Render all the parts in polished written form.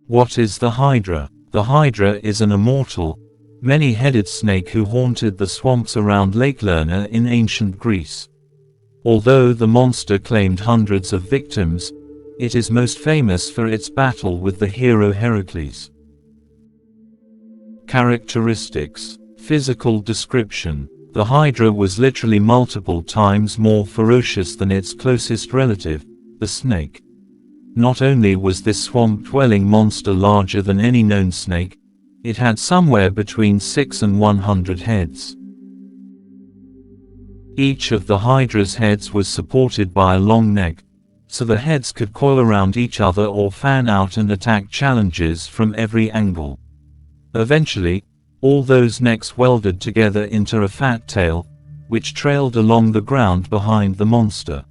What is the Hydra? The Hydra is an immortal, many-headed snake who haunted the swamps around Lake Lerna in ancient Greece. Although the monster claimed hundreds of victims, it is most famous for its battle with the hero Heracles. Characteristics. Physical description. The Hydra was literally multiple times more ferocious than its closest relative, the snake. Not only was this swamp-dwelling monster larger than any known snake, it had somewhere between 6 and 100 heads. Each of the Hydra's heads was supported by a long neck, so the heads could coil around each other or fan out and attack challenges from every angle. Eventually, all those necks welded together into a fat tail, which trailed along the ground behind the monster.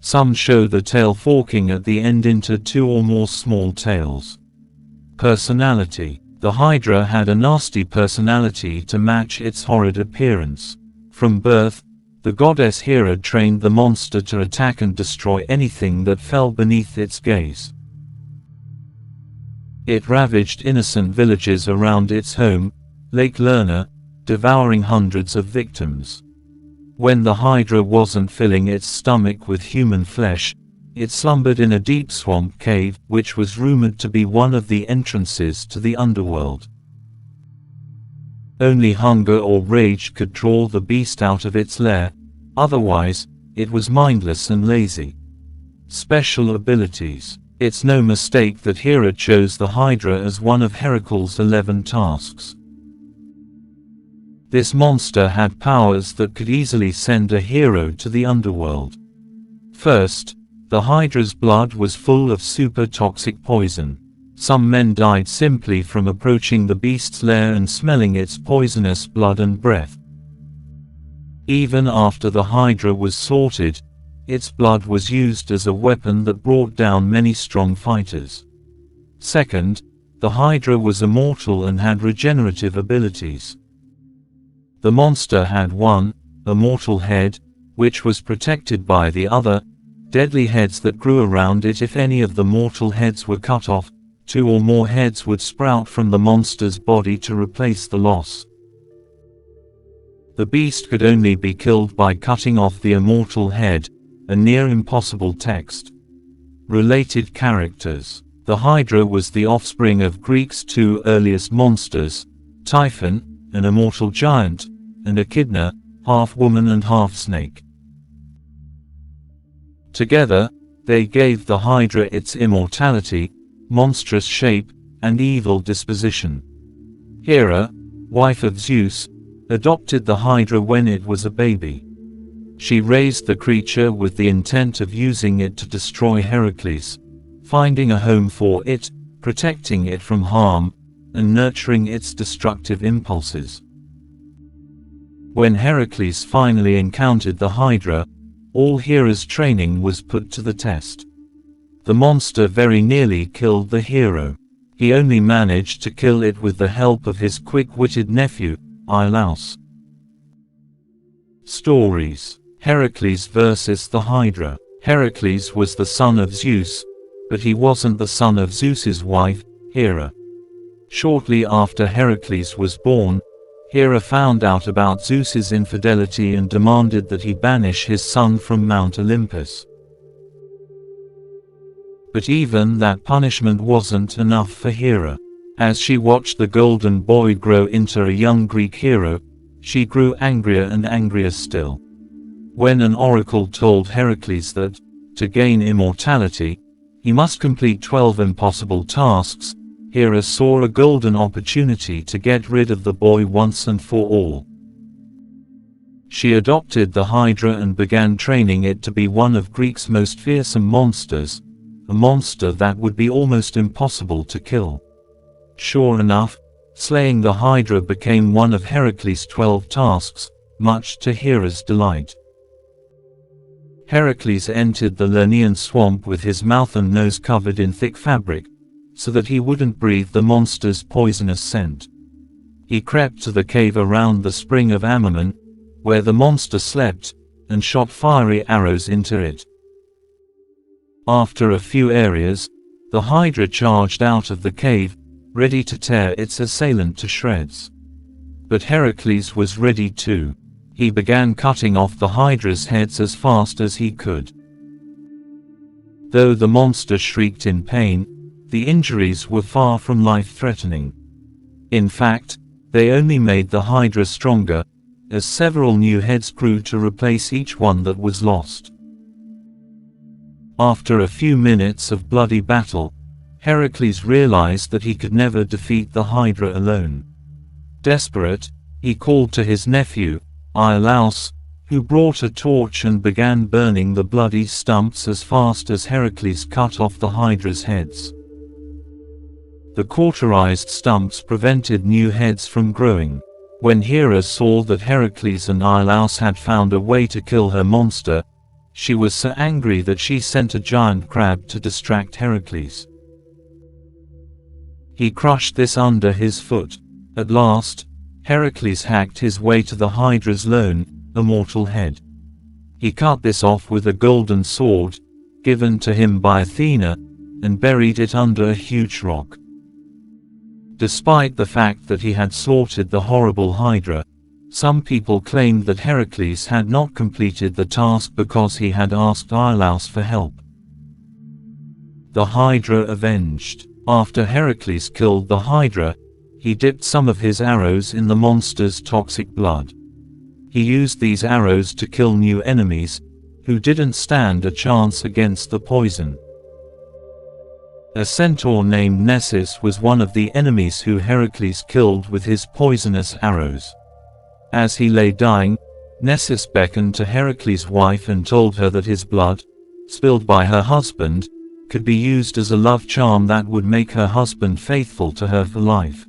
Some show the tail forking at the end into 2 or more small tails. Personality. The Hydra had a nasty personality to match its horrid appearance. From birth, the goddess Hera trained the monster to attack and destroy anything that fell beneath its gaze. It ravaged innocent villages around its home, Lake Lerna, devouring hundreds of victims. When the Hydra wasn't filling its stomach with human flesh, it slumbered in a deep swamp cave, which was rumored to be one of the entrances to the underworld. Only hunger or rage could draw the beast out of its lair, otherwise, it was mindless and lazy. Special abilities. It's no mistake that Hera chose the Hydra as one of Heracles' 11 tasks. This monster had powers that could easily send a hero to the underworld. First, the Hydra's blood was full of super toxic poison. Some men died simply from approaching the beast's lair and smelling its poisonous blood and breath. Even after the Hydra was slaughtered, its blood was used as a weapon that brought down many strong fighters. Second, the Hydra was immortal and had regenerative abilities. The monster had one immortal head, which was protected by the other deadly heads that grew around it. If any of the mortal heads were cut off, 2 or more heads would sprout from the monster's body to replace the loss. The beast could only be killed by cutting off the immortal head, a near impossible task. Related characters. The Hydra was the offspring of Greece's 2 earliest monsters, Typhon, an immortal giant, and Echidna, half woman and half snake. Together, they gave the Hydra its immortality, monstrous shape, and evil disposition. Hera, wife of Zeus, adopted the Hydra when it was a baby. She raised the creature with the intent of using it to destroy Heracles, finding a home for it, protecting it from harm, and nurturing its destructive impulses. When Heracles finally encountered the Hydra, all Hera's training was put to the test. The monster very nearly killed the hero. He only managed to kill it with the help of his quick-witted nephew, Iolaus. Stories. Heracles versus the Hydra. Heracles was the son of Zeus, but he wasn't the son of Zeus's wife, Hera. Shortly after Heracles was born, Hera found out about Zeus's infidelity and demanded that he banish his son from Mount Olympus. But even that punishment wasn't enough for Hera. As she watched the golden boy grow into a young Greek hero, she grew angrier and angrier still. When an oracle told Heracles that, to gain immortality, he must complete 12 impossible tasks, Hera saw a golden opportunity to get rid of the boy once and for all. She adopted the Hydra and began training it to be one of Greece's most fearsome monsters, a monster that would be almost impossible to kill. Sure enough, slaying the Hydra became one of Heracles' 12 tasks, much to Hera's delight. Heracles entered the Lernaean swamp with his mouth and nose covered in thick fabric, so that he wouldn't breathe the monster's poisonous scent. He crept to the cave around the spring of Ammon, where the monster slept, and shot fiery arrows into it. After a few areas, The Hydra charged out of the cave, ready to tear its assailant to shreds. But Heracles was ready too. He began cutting off the Hydra's heads as fast as he could. Though the monster shrieked in pain, the injuries were far from life-threatening. In fact, they only made the Hydra stronger, as several new heads grew to replace each one that was lost. After a few minutes of bloody battle, Heracles realized that he could never defeat the Hydra alone. Desperate, he called to his nephew, Iolaus, who brought a torch and began burning the bloody stumps as fast as Heracles cut off the Hydra's heads. The cauterized stumps prevented new heads from growing. When Hera saw that Heracles and Iolaus had found a way to kill her monster, she was so angry that she sent a giant crab to distract Heracles. He crushed this under his foot. At last, Heracles hacked his way to the Hydra's lone, immortal head. He cut this off with a golden sword, given to him by Athena, and buried it under a huge rock. Despite the fact that he had slaughtered the horrible Hydra, some people claimed that Heracles had not completed the task because he had asked Iolaus for help. The Hydra avenged. After Heracles killed the Hydra, he dipped some of his arrows in the monster's toxic blood. He used these arrows to kill new enemies, who didn't stand a chance against the poison. A centaur named Nessus was one of the enemies who Heracles killed with his poisonous arrows. As he lay dying, Nessus beckoned to Heracles' wife and told her that his blood, spilled by her husband, could be used as a love charm that would make her husband faithful to her for life.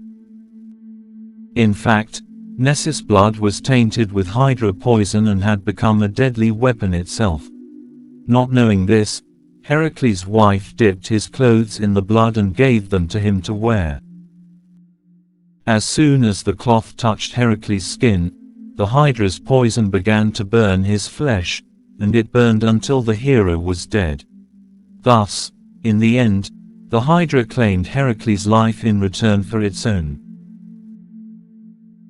In fact, Nessus' blood was tainted with Hydra poison and had become a deadly weapon itself. Not knowing this, Heracles' wife dipped his clothes in the blood and gave them to him to wear. As soon as the cloth touched Heracles' skin, the Hydra's poison began to burn his flesh, and it burned until the hero was dead. Thus, in the end, the Hydra claimed Heracles' life in return for its own.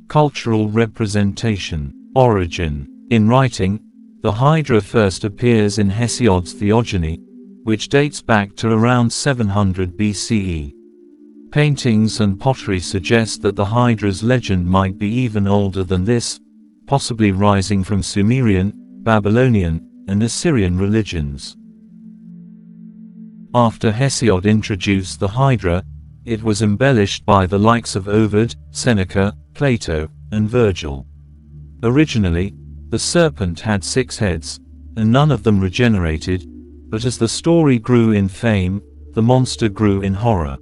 Cultural representation. Origin. In writing, the Hydra first appears in Hesiod's Theogony, which dates back to around 700 BCE. Paintings and pottery suggest that the Hydra's legend might be even older than this, possibly rising from Sumerian, Babylonian, and Assyrian religions. After Hesiod introduced the Hydra, it was embellished by the likes of Ovid, Seneca, Plato, and Virgil. Originally, the serpent had 6 heads, and none of them regenerated, but as the story grew in fame, the monster grew in horror.